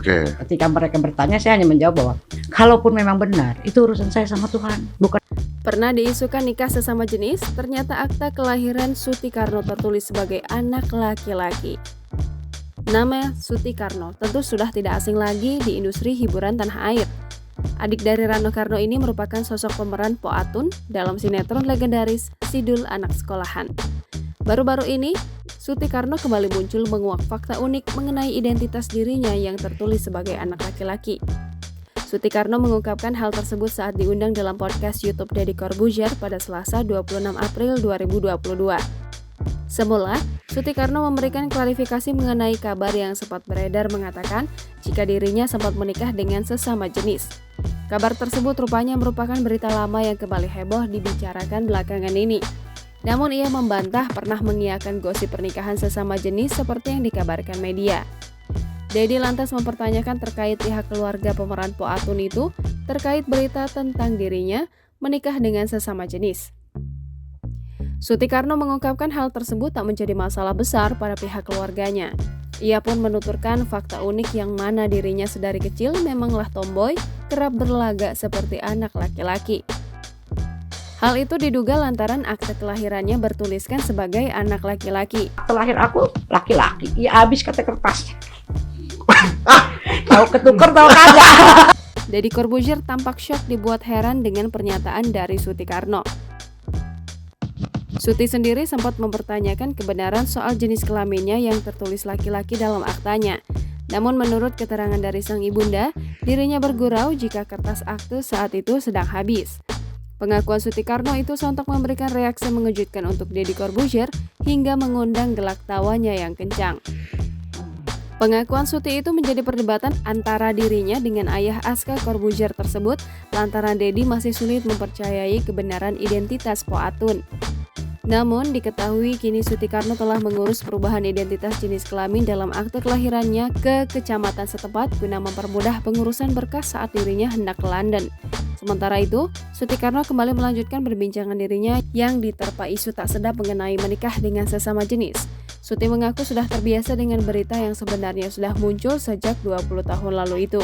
Oke. Ketika mereka bertanya, saya hanya menjawab bahwa kalaupun memang benar, itu urusan saya sama Tuhan, bukan. Pernah diisukan nikah sesama jenis, ternyata akta kelahiran Sutikarno tertulis sebagai anak laki-laki. Nama Sutikarno tentu sudah tidak asing lagi di industri hiburan tanah air. Adik dari Rano Karno ini merupakan sosok pemeran Po Atun dalam sinetron legendaris Sidul Anak Sekolahan. Baru-baru ini, Sutikarno kembali muncul menguak fakta unik mengenai identitas dirinya yang tertulis sebagai anak laki-laki. Sutikarno mengungkapkan hal tersebut saat diundang dalam podcast YouTube Deddy Corbuzier pada Selasa 26 April 2022. Semula, Sutikarno memberikan klarifikasi mengenai kabar yang sempat beredar mengatakan jika dirinya sempat menikah dengan sesama jenis. Kabar tersebut rupanya merupakan berita lama yang kembali heboh dibicarakan belakangan ini. Namun ia membantah pernah mengiyakan gosip pernikahan sesama jenis seperti yang dikabarkan media. Deddy lantas mempertanyakan terkait pihak keluarga pemeran Po Atun itu terkait berita tentang dirinya menikah dengan sesama jenis. Sutikarno mengungkapkan hal tersebut tak menjadi masalah besar pada pihak keluarganya. Ia pun menuturkan fakta unik yang mana dirinya sedari kecil memanglah tomboy, kerap berlagak seperti anak laki-laki. Hal itu diduga lantaran akte kelahirannya bertuliskan sebagai anak laki-laki. Terlahir aku laki-laki, ya habis kata kertasnya. Tahu ketuker tahu kagak. Deddy Corbuzier tampak syok dibuat heran dengan pernyataan dari Sutikarno. Suti sendiri sempat mempertanyakan kebenaran soal jenis kelaminnya yang tertulis laki-laki dalam aktanya. Namun menurut keterangan dari sang ibunda, dirinya bergurau jika kertas akte saat itu sedang habis. Pengakuan Sutikarno itu sontak memberikan reaksi mengejutkan untuk Deddy Corbuzier hingga mengundang gelak tawanya yang kencang. Pengakuan Suti itu menjadi perdebatan antara dirinya dengan ayah Aska Corbuzier tersebut lantaran Deddy masih sulit mempercayai kebenaran identitas Po Atun. Namun diketahui kini Sutikarno telah mengurus perubahan identitas jenis kelamin dalam akte kelahirannya ke kecamatan setempat guna mempermudah pengurusan berkas saat dirinya hendak ke London. Sementara itu, Sutikarno kembali melanjutkan perbincangan dirinya yang diterpa isu tak sedap mengenai menikah dengan sesama jenis. Suti mengaku sudah terbiasa dengan berita yang sebenarnya sudah muncul sejak 20 tahun lalu itu.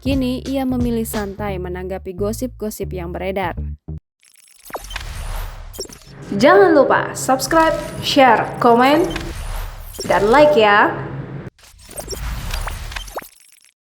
Kini ia memilih santai menanggapi gosip-gosip yang beredar. Jangan lupa subscribe, share, komen, dan like ya!